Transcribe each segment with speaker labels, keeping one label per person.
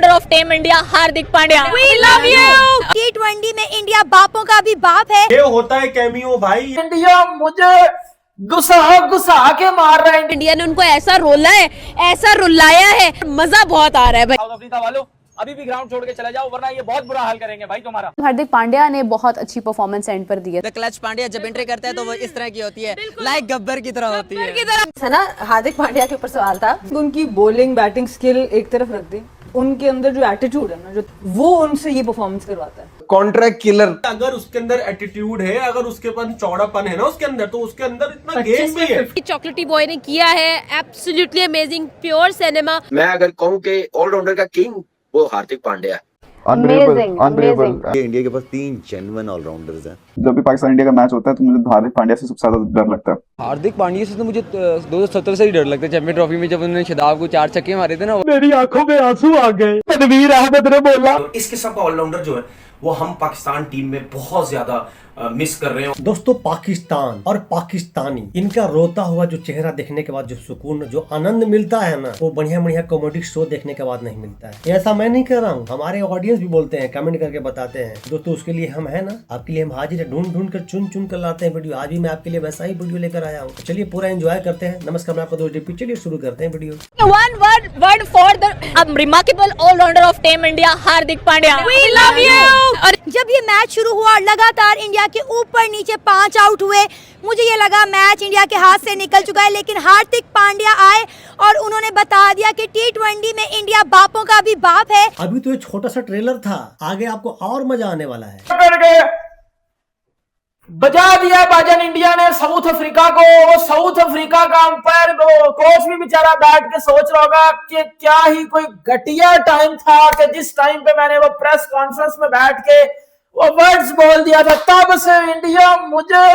Speaker 1: Allrounder of team India Hardik Pandya. We love you।
Speaker 2: T20 में India बापों का भी बाप है।
Speaker 3: ये होता है कैमियो भाई।
Speaker 4: इंडिया मुझे गुस्सा के मार रहा है।
Speaker 1: इंडिया ने उनको ऐसा रोला है, ऐसा रुलाया है, मजा बहुत आ रहा है भाई।
Speaker 4: साउथ अफ्रीका वालों अभी भी ग्राउंड छोड़ के चले जाओ वरना ये बहुत बुरा हाल करेंगे भाई तुम्हारा।
Speaker 5: हार्दिक पांड्या ने बहुत अच्छी परफॉर्मेंस एंड पर दी है।
Speaker 6: क्लच पांड्या जब एंट्री करता है तो वो इस तरह की होती है, लाइक गब्बर की तरह होती है।
Speaker 7: है ना, हार्दिक पांड्या के ऊपर सवाल था।
Speaker 8: उनकी बॉलिंग बैटिंग स्किल एक तरफ रख दी, उनके अंदर जो एटीट्यूड है ना, जो वो उनसे ये परफॉर्मेंस करवाता है।
Speaker 3: Contract killer. अगर उसके अंदर एटीट्यूड है, अगर उसके पास चौड़ापन है ना उसके अंदर, तो उसके अंदर इतना गेम भी है।
Speaker 1: चॉकलेटी बॉय ने किया है एब्सोल्युटली अमेजिंग, प्योर सिनेमा।
Speaker 9: मैं अगर कहूँ कि ऑलराउंडर का किंग वो हार्दिक पांड्या है।
Speaker 10: अनबिलीवेबल।
Speaker 11: इंडिया के पास 3 जेन्युइन ऑलराउंडर्स हैं।
Speaker 10: जब भी पाकिस्तान इंडिया का मैच होता है तो मुझे हार्दिक पांड्या से सबसे ज्यादा डर लगता है।
Speaker 6: हार्दिक पांड्या से तो मुझे 2017 से ही डर लगता है। चैंपियन ट्रॉफी में जब उन्होंने शदाब को 4 छक्के मारे थे ना,
Speaker 4: मेरी आंखों में आंसू आ गए। तनवीर अहमद ने बोला
Speaker 9: इस किस्म का ऑलराउंडर जो है वो हम पाकिस्तान टीम में बहुत ज्यादा मिस कर रहे हैं।
Speaker 3: दोस्तों, पाकिस्तान और पाकिस्तानी, इनका रोता हुआ जो चेहरा देखने के बाद जो सुकून, जो आनंद मिलता है ना, वो बढ़िया बढ़िया कॉमेडी शो देखने के बाद नहीं मिलता है। ऐसा मैं नहीं कह रहा हूँ, हमारे ऑडियंस भी बोलते हैं, कमेंट करके बताते हैं। दोस्तों, उसके लिए हम है ना, आपके लिए हम हाजिर है, ढूंढ कर चुन कर लाते हैं वीडियो। आज भी मैं आपके लिए वैसा ही वीडियो लेकर आया हूँ। चलिए पूरा एंजॉय करते हैं। नमस्कार, मैं आपका दोस्त डीपी। चलिए शुरू करते हैं video.
Speaker 1: One word for the remarkable all-rounder of team India Hardik Pandya. We love you।
Speaker 2: और जब ये मैच शुरू हुआ, लगातार इंडिया के ऊपर नीचे 5 आउट हुए, मुझे ये लगा मैच इंडिया के हाथ से निकल चुका है। लेकिन हार्दिक पांड्या आए और उन्होंने बता दिया कि T20 में इंडिया बापों का भी बाप है।
Speaker 3: अभी तो ये छोटा सा ट्रेलर था, आगे आपको और मजा आने वाला है।
Speaker 4: बजा दिया बाजन इंडिया ने साउथ अफ्रीका को। वो साउथ अफ्रीका का अंपायर कोच भी बेचारा बैठ के सोच रहा होगा कि क्या ही कोई घटिया टाइम था कि जिस टाइम पे मैंने वो प्रेस कॉन्फ्रेंस में बैठ के वो वर्ड्स बोल दिया था। तब से इंडिया मुझे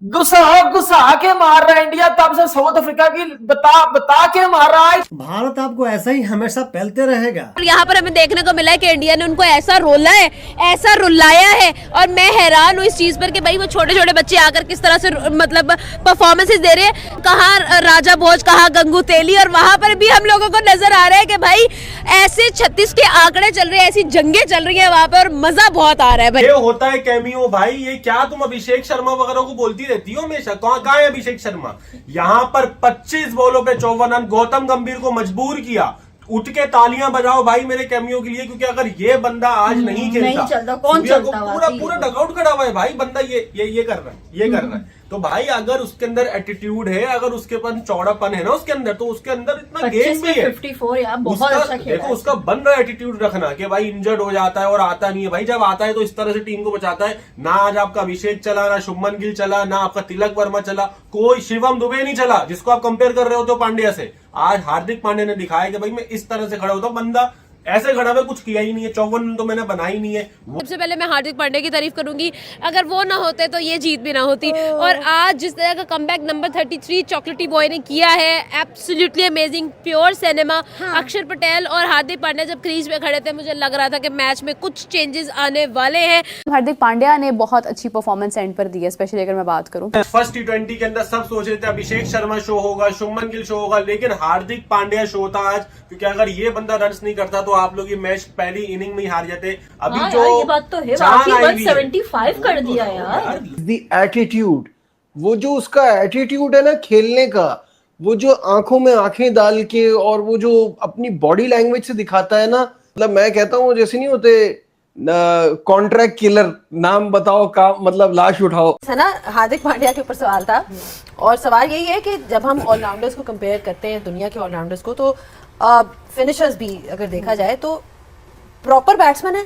Speaker 4: गुस्सा के मार रहा है। इंडिया तब से साउथ अफ्रीका की बता के मार रहा है।
Speaker 3: भारत आपको ऐसा ही हमेशा पहलते रहेगा।
Speaker 1: और यहाँ पर हमें देखने को मिला है कि इंडिया ने उनको ऐसा रोला है, ऐसा रुलाया है, और मैं हैरान हूँ इस चीज पर कि भाई वो छोटे छोटे बच्चे आकर किस तरह से मतलब परफॉर्मेंसेस दे रहे हैं। कहाँ राजा भोज, कहाँ गंगू तेली, और वहां पर भी हम लोगों को नजर आ रहा है कि भाई ऐसे 36 के आंकड़े चल रहे हैं, ऐसी जंगें चल रही है वहां पर, और मजा बहुत आ रहा है भाई।
Speaker 3: ये होता है कैमियो भाई। ये क्या तुम अभिषेक शर्मा वगैरह को बोलती रहती हो हमेशा? कहाँ है अभिषेक शर्मा? यहाँ पर 25 बॉलों पे 54 रन, गौतम गंभीर को मजबूर किया। उठ के तालियां बजाओ भाई मेरे कैमियो के लिए, क्योंकि अगर ये बंदा आज नहीं खेलता,
Speaker 7: कौन चलता?
Speaker 3: पूरा डगआउट खड़ा हुआ है भाई। बंदा ये कर रहा है, तो भाई अगर उसके अंदर एटीट्यूड है, अगर उसके पास चौड़ापन है ना उसके अंदर, तो उसके अंदर इतना गेम भी है।
Speaker 7: 54 यार बहुत अच्छा खेला।
Speaker 3: देखो उसका बन रहा है एटीट्यूड रखना कि भाई इंजर्ड हो जाता है और आता नहीं है। भाई जब आता है तो इस तरह से टीम को बचाता है। ना आज आपका अभिषेक चला, ना शुभमन गिल चला, ना आपका तिलक वर्मा चला, कोई शिवम दुबे नहीं चला, जिसको आप कंपेयर कर रहे हो तो पांड्या से। आज हार्दिक पांड्या ने दिखाया कि भाई मैं इस तरह से खड़ा होता हूं। बंदा ऐसे खड़ा हुआ कुछ किया ही नहीं है, 54 तो मैंने बना ही नहीं है।
Speaker 1: सबसे पहले मैं हार्दिक पांड्या की तारीफ करूंगी। अगर वो ना होते तो ये जीत भी ना होती। और आज जिस तरह का कमबैक नंबर 33 चॉकलेटी बॉय ने किया है, एब्सोल्युटली अमेजिंग, प्योर सिनेमा। अक्षर पटेल और हार्दिक पांड्या जब क्रीज पे खड़े थे, मुझे लग रहा था कि मैच में कुछ चेंजेस आने वाले हैं।
Speaker 5: हार्दिक पांड्या ने बहुत अच्छी परफॉर्मेंस एंड पर दी है, स्पेशली अगर मैं बात करूं।
Speaker 3: फर्स्ट T20 के अंदर सब सोच रहे थे अभिषेक शर्मा शो होगा, शुभमन गिल शो होगा, लेकिन हार्दिक पांड्या शो था आज। क्योंकि अगर ये बंदा रन्स नहीं करता तो आप लोग ये मैच पहली इनिंग में ही हार जाते। अभी जो
Speaker 7: ये बात तो है, वाकई 175 कर दिया यार।
Speaker 12: दी एटीट्यूड, वो जो उसका एटीट्यूड है ना खेलने का, वो जो आंखों में आंखें डाल के और वो जो अपनी बॉडी लैंग्वेज से दिखाता है ना, मतलब मैं कहता हूँ जैसे नहीं होते कॉन्ट्रैक्ट किलर, नाम बताओ का मतलब लाश उठाओ।
Speaker 7: है ना, हार्दिक पांड्या के ऊपर सवाल था, और सवाल यही है कि जब हम ऑलराउंडर्स को कंपेयर करते हैं दुनिया के ऑलराउंडर्स को, तो फिनिशर्स भी अगर देखा जाए तो प्रॉपर बैट्समैन है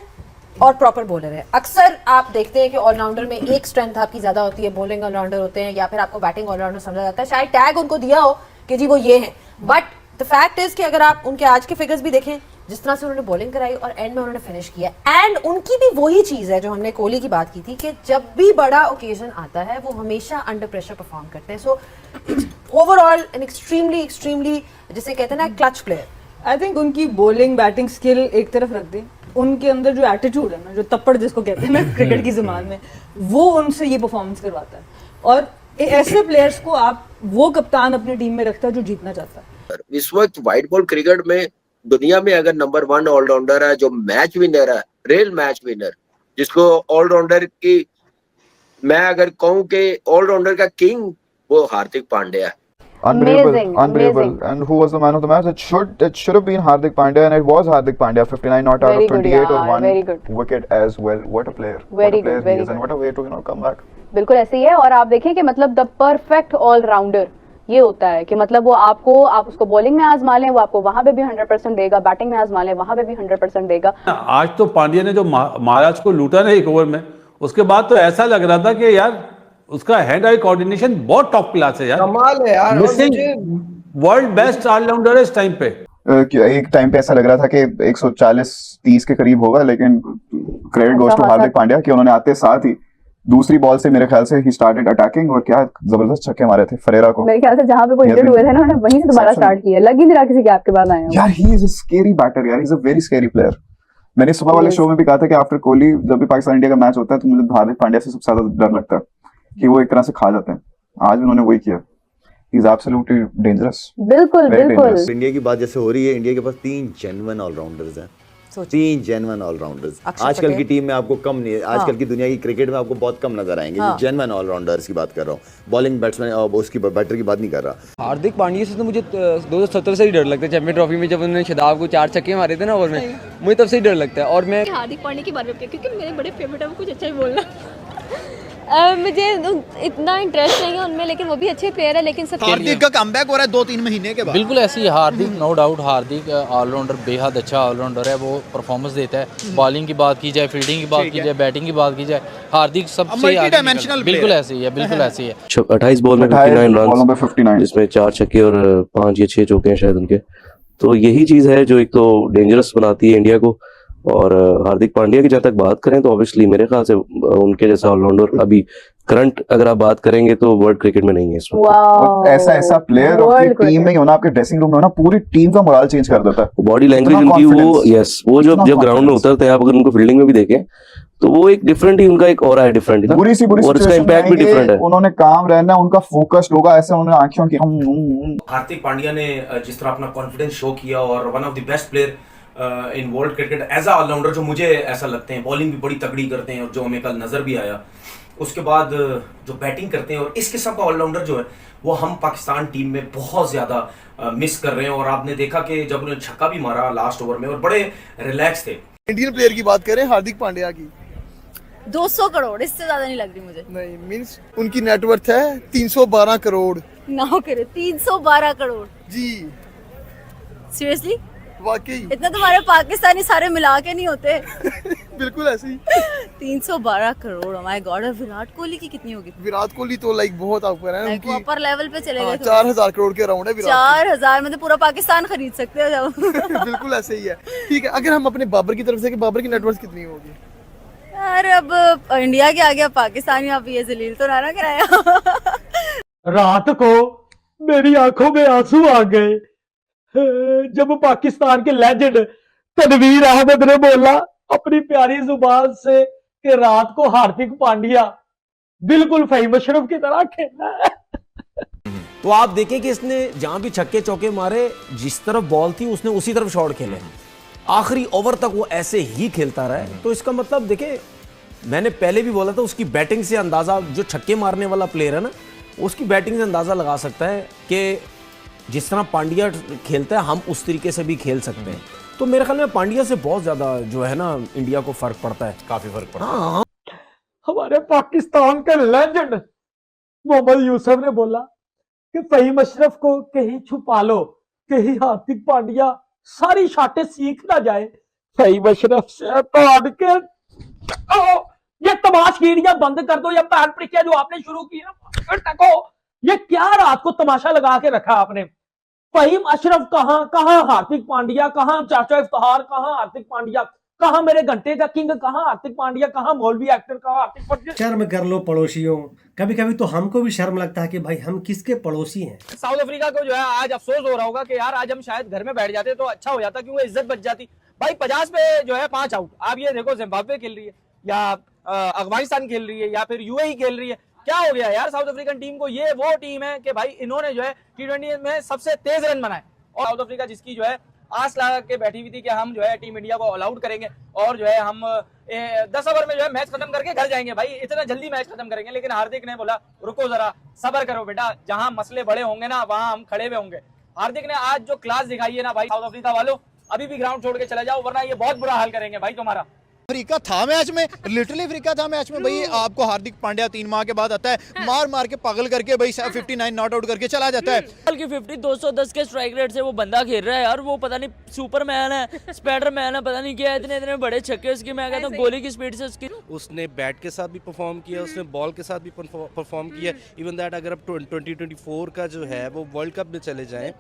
Speaker 7: और प्रॉपर बॉलर है। अक्सर आप देखते हैं कि ऑलराउंडर में एक स्ट्रेंथ आपकी ज्यादा होती है, बॉलिंग ऑलराउंडर होते हैं, या फिर आपको बैटिंग ऑलराउंडर समझा जाता है। शायद टैग उनको दिया हो कि जी वो ये है, बट द फैक्ट इज कि अगर आप उनके आज के फिगर्स भी देखें, जिस तरह से उन्होंने बॉलिंग कराई और एंड में उन्होंने फिनिश किया, एंड उनकी भी वही चीज है जो हमने कोहली की बात की थी कि जब भी बड़ा ओकेजन आता है वो हमेशा अंडर प्रेशर परफॉर्म करते हैं। सो ओवरऑल एन एक्सट्रीमली जिसे कहते हैं ना क्लच प्लेयर।
Speaker 8: आई थिंक उनकी बॉलिंग बैटिंग स्किल एक तरफ रख दी, उनके अंदर जो एटीट्यूड है ना, जो तप्पड़ जिसको कहते हैं ना क्रिकेट की जुबान में, वो उनसे ये परफॉर्मेंस करवाता है। और ऐसे प्लेयर्स को आप वो कप्तान अपनी टीम में रखता है जो जीतना चाहता है।
Speaker 9: इस वक्त व्हाइट बॉल क्रिकेट में
Speaker 13: दुनिया में अगर नंबर 1 ऑलराउंडर है जो मैच विनर है, रियल मैच विनर, जिसको ऑलराउंडर की मैं अगर कहूँ कि ऑलराउंडर का किंग, वो हार्दिक पांड्या है।
Speaker 10: Unbelievable. And who was the man of the match? It should have been Hardik Pandya, and it was Hardik Pandya. 59 not out of 28 or 1 wicket as well. What a player! What a player he is, and what a way to come back.
Speaker 5: बिल्कुल ऐसे ही है। और आप देखें कि मतलब the perfect allrounder ये होता है कि मतलब वो आपको, आप उसको बॉलिंग में आजमा लें, वो आपको वहां पे भी 100% देगा, बैटिंग में आजमा लें, वहां पे भी 100% देगा।
Speaker 14: आज तो पांड्या ने जो महाराज को लूटा ना एक ओवर में, उसके बाद तो ऐसा लग रहा था कि यार उसका हैंड आई कोऑर्डिनेशन बहुत टॉप क्लास है यार,
Speaker 12: कमाल है यार।
Speaker 14: वर्ल्ड बेस्ट ऑलराउंडर है इस टाइम पे।
Speaker 10: एक टाइम पे ऐसा लग रहा था कि 140-30 के करीब होगा, लेकिन credit goes to Hardik Pandya कि उन्होंने आते साथ ही दूसरी बॉल से मेरे ख्याल से ही स्टार्टेड अटैकिंग, और क्या जबरदस्त छक्के मारे थे फरेरा को।
Speaker 5: मेरे ख्याल से जहां पे वो इंजर्ड हुए थे ना, उन्होंने वहीं से दोबारा स्टार्ट किया, लग ही नहीं रहा किसी के आपके बाद आए
Speaker 10: यार। He is a scary batter यार, he is a very scary player. मैंने सुबह वाले शो में भी कहा था कि आफ्टर कोहली जब भी पाकिस्तान इंडिया का मैच होता है तो मुझे हार्दिक पांड्या से सबसे ज्यादा डर लगता है कि वो एक तरह से खा जाते हैं। आज उन्होंने वही किया। He is absolutely dangerous.
Speaker 5: बिल्कुल बिल्कुल।
Speaker 11: इंडिया की बात जैसे हो रही है, इंडिया के पास 3 जेन्युइन ऑलराउंडर्स हैं, 3 जेन्युइन ऑलराउंडर्स। आजकल की टीम में आपको कम नहीं है, आजकल की दुनिया की क्रिकेट में आपको बहुत कम नजर आएंगे। जेन्युइन ऑलराउंडर्स की बात कर रहा हूँ, बॉलिंग बैट्समैन उसकी बैटर की बात नहीं कर रहा।
Speaker 6: हार्दिक पांड्या से तो मुझे 2017 से ही डर लगता है। चैंपियन ट्रॉफी में जब उन्होंने शादाब को 4 छक्के मारे थे ना ओवर में, मुझे तब से ही डर लगता है। और मैं
Speaker 1: हार्दिक पांड्या के बारे में, क्योंकि मेरे बड़े फेवरेट है, वो कुछ अच्छा ही बोलना। मुझे इतना इंटरेस्ट नहीं है उनमें, लेकिन वो भी अच्छे प्लेयर है। लेकिन सब
Speaker 15: हार्दिक का कमबैक हो रहा है 2-3 महीने के बाद।
Speaker 16: बिल्कुल ऐसी है हार्दिक, नो डाउट हार्दिक ऑलराउंडर, बेहद अच्छा ऑलराउंडर है। वो परफॉर्मेंस देता है, बॉलिंग की बात की जाए, फील्डिंग की बात की जाए, बैटिंग की बात की जाए, हार्दिक सबसे बिल्कुल ऐसी है, बिल्कुल ऐसी है।
Speaker 17: 28 बॉल में 59 रन, जिसमें 4 छक्के और 5 या 6 चौके हैं शायद उनके। तो यही चीज है जो एक तो डेंजरस बनाती है इंडिया को। और हार्दिक पांड्या की जहाँ तक बात करें तो ऑब्वियसली मेरे ख्याल से उनके जैसा ऑलराउंडर अभी करंट अगर आप बात करेंगे तो वर्ल्ड क्रिकेट में नहीं है इस वक्त।
Speaker 10: ऐसा प्लेयर अपनी टीम में ही होना, आपके ड्रेसिंग रूम में होना, पूरी टीम का मोरल चेंज कर देता है।
Speaker 17: बॉडी लैंग्वेज उनकी, वो यस, वो जब ग्राउंड में उतरते हैं, आप अगर उनको फील्डिंग में भी देखें तो वो एक डिफरेंट ही, उनका एक ऑरा है डिफरेंट,
Speaker 10: बुरी
Speaker 17: और इसका इम्पैक्ट भी डिफरेंट है।
Speaker 10: उन्होंने काम रहना, उनका फोकस्ड होगा, ऐसे उन्होंने आंखें की।
Speaker 9: हार्दिक पांड्या ने जिस तरह अपना कॉन्फिडेंस शो किया और one of the best player in world cricket as a allrounder, जो मुझे ऐसा लगते हैं, बॉलिंग भी बड़ी तगड़ी करते हैं और जो हमें कल नजर भी आया। उसके बाद जो बैटिंग करते हैं, और इस किस्म का ऑलराउंडर जो है वो हम पाकिस्तान टीम में बहुत ज्यादा मिस कर रहे हैं। और आपने देखा कि जब उन्होंने छक्का भी मारा लास्ट ओवर में और बड़े रिलैक्स थे।
Speaker 15: इंडियन प्लेयर की बात करें हार्दिक पांड्या की,
Speaker 2: 200 करोड़, इससे ज्यादा नहीं लग रही मुझे।
Speaker 15: नहीं मींस उनकी नेटवर्थ है 312 करोड़।
Speaker 2: ना करे 312 करोड़
Speaker 15: जी,
Speaker 2: सीरियसली
Speaker 15: वाकई
Speaker 2: इतना तुम्हारे पाकिस्तानी सारे मिला के नहीं होते।
Speaker 15: बिल्कुल ऐसे ही।
Speaker 2: 312 करोड़, माय गॉड। और विराट कोहली की कितनी होगी?
Speaker 15: विराट कोहली तो लाइक बहुत ऊपर है,
Speaker 2: उनकी ऊपर लेवल पे चले गए।
Speaker 15: 4000 करोड़ के अराउंड है विराट।
Speaker 2: 4000 में तो पूरा पाकिस्तान खरीद सकते हो जब।
Speaker 15: बिल्कुल ऐसे ही है। ठीक है, अगर हम अपने बाबर की तरफ से, कि बाबर की नेटवर्थ कितनी होगी?
Speaker 2: यार अब इंडिया के आगे पाकिस्तानी आप ये जलील तो ना कराया।
Speaker 4: रात को मेरी आंखों में आंसू आ गए जब पाकिस्तान के लेजेंड तनवीर अहमद ने बोला अपनी प्यारी जुबान से कि रात को हार्दिक पांड्या बिल्कुल फहीम अशरफ की तरह खेलना है। तो आप देखें कि इसने जहां भी छक्के चौके मारे, जिस तरफ बॉल थी उसने उसी तरफ शॉट खेले, आखिरी ओवर तक वो ऐसे ही खेलता रहा है। तो इसका मतलब देखें, मैंने पहले भी बोला था, उसकी बैटिंग से अंदाजा, जो छक्के मारने वाला प्लेयर है ना, उसकी बैटिंग से अंदाजा लगा सकता है कि जिस तरह पांड्या खेलता है हम उस तरीके से भी खेल सकते हैं। तो मेरे ख्याल में पांड्या से बहुत ज्यादा जो है ना इंडिया को फर्क पड़ता है, काफी फर्क पड़ता है। हाँ। हमारे पाकिस्तान के लेजेंड मोहम्मद यूसुफ ने बोला कि फहीम अशरफ को कहीं छुपा लो, कहीं हार्दिक पांड्या सारी शाटें सीख ना जाए। फहीम अशरफ से काट के ये तमाशगीरियां बंद कर दो, या पैर परीक्षा जो आपने शुरू की है, ये क्या रात को तमाशा लगा के रखा आपने। फहीम अशरफ कहां हार्दिक पांड्या, कहां चाचा इफ्तिखार, कहां हार्दिक पांड्या, कहां मेरे घंटे का किंग, कहां हार्दिक पांड्या, कहां मौलवी एक्टर, कहां हार्दिक पांड्या।
Speaker 3: शर्म कर लो पड़ोसियों, कभी कभी तो हमको भी शर्म लगता है कि भाई हम किसके पड़ोसी हैं।
Speaker 4: साउथ अफ्रीका को जो है आज अफसोस हो रहा होगा कि यार आज हम शायद घर में बैठ जाते तो अच्छा हो जाता, क्योंकि इज्जत बच जाती। भाई 50 पे जो है 5 आउट। आप ये देखो, जिम्बाब्वे खेल रही है या अफगानिस्तान खेल रही है या फिर यूएई खेल रही है, क्या हो गया यार साउथ अफ्रीकन टीम को। ये वो टीम है कि भाई इन्होंने जो है T20 में सबसे तेज रन बनाए, और साउथ अफ्रीका जिसकी जो है
Speaker 18: आस लगा के बैठी हुई थी कि हम जो है टीम इंडिया को ऑल आउट करेंगे और जो है हम 10 ओवर में जो है मैच खत्म करके घर जाएंगे। भाई इतना जल्दी मैच खत्म करेंगे, लेकिन हार्दिक ने बोला रुको जरा, सब्र करो बेटा, जहां मसले बड़े होंगे ना वहां हम खड़े हुए होंगे। हार्दिक ने आज जो क्लास दिखाई है ना भाई, साउथ अफ्रीका वालों अभी भी ग्राउंड छोड़ के चले जाओ, वरना ये बहुत बुरा हाल करेंगे भाई तुम्हारा।
Speaker 15: अफ्रीका था मैच में, लिटरली अफ्रीका था मैच में भाई। आपको हार्दिक पांड्या 3 माह के बाद आता है, मार मार के पागल करके भाई 59 नॉट आउट करके चला जाता है।
Speaker 19: की 50 210 के स्ट्राइक रेट से वो बंदा खेल रहा है यार, वो पता नहीं सुपरमैन है, स्पाइडरमैन है, पता नहीं क्या है, इतने इतने बड़े छक्के उसके, मैं कहता हूँ गोली की स्पीड से उसकी।
Speaker 20: उसने बैट के साथ भी परफॉर्म किया, उसने बॉल के साथ भी परफॉर्म किया। इवन दैट अगर अब 2024 का जो है वो वर्ल्ड कप में चले जाएं,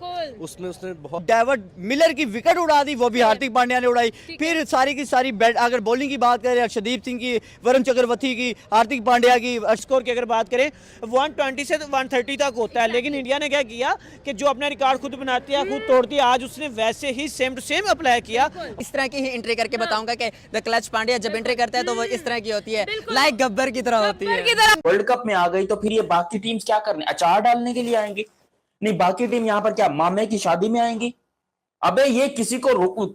Speaker 20: उसमें उसने बहुत
Speaker 21: डेविड मिलर की विकेट उड़ा दी, वो भी हार्दिक पांड्या ने उड़ाई। फिर सारी की सारी बैट, अगर बॉलिंग की बात करें अर्शदीप सिंह की, वरुण चक्रवर्ती की, हार्दिक पांड्या की, स्कोर की अगर बात करें 120 से 130 तक होता है, लेकिन इंडिया ने क्या किया कि जो अपना रिकॉर्ड खुद बनाती है खुद तोड़ती है, आज उसने वैसे ही सेम टू सेम अप्लाई किया।
Speaker 22: इस तरह की ही एंट्री करके बताऊंगा कि द क्लच पांड्या जब एंट्री करता है तो वो इस तरह की होती है, लाइक गब्बर की तरह होती है।
Speaker 23: वर्ल्ड कप में आ गई तो फिर ये बाकी टीम्स क्या करने, अचार डालने के लिए आएंगी? नहीं, बाकी टीम यहाँ पर क्या मामे की शादी में आएंगी? अबे ये किसी को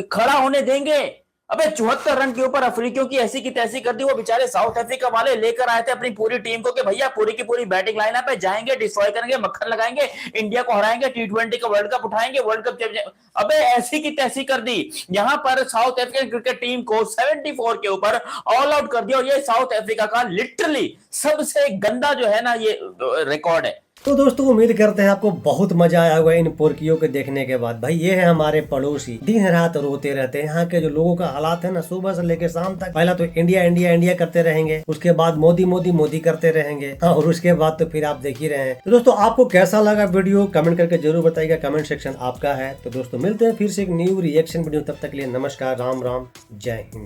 Speaker 23: खड़ा होने देंगे? अबे 74 रन के ऊपर अफ्रीकियों की ऐसी की तैसी कर दी। वो बेचारे साउथ अफ्रीका वाले लेकर आए थे अपनी पूरी टीम को कि भैया पूरी की पूरी बैटिंग लाइनअप पे जाएंगे, डिस्ट्रॉय करेंगे, मक्खन लगाएंगे, इंडिया को हराएंगे, T20 का वर्ल्ड कप उठाएंगे, वर्ल्ड कप चैंपियन। अबे ऐसी की तैसी कर दी। यहाँ पर साउथ अफ्रीकन क्रिकेट टीम को 74 के ऊपर ऑल आउट कर दिया, और ये साउथ अफ्रीका का लिटरली सबसे गंदा जो है ना ये रिकॉर्ड है।
Speaker 3: तो दोस्तों उम्मीद करते हैं आपको बहुत मजा आया होगा इन पोर्कियों के देखने के बाद। भाई ये है हमारे पड़ोसी, दिन रात रोते रहते हैं। यहाँ के जो लोगों का हालात है ना, सुबह से लेकर शाम तक पहला तो इंडिया इंडिया इंडिया करते रहेंगे, उसके बाद मोदी मोदी मोदी करते रहेंगे, और उसके बाद तो फिर आप देख ही रहे हैं। तो दोस्तों आपको कैसा लगा वीडियो कमेंट करके जरूर बताइएगा, कमेंट सेक्शन आपका है। तो दोस्तों मिलते हैं फिर से एक न्यू रिएक्शन वीडियो, तब तक के लिए नमस्कार, राम राम, जय हिंद।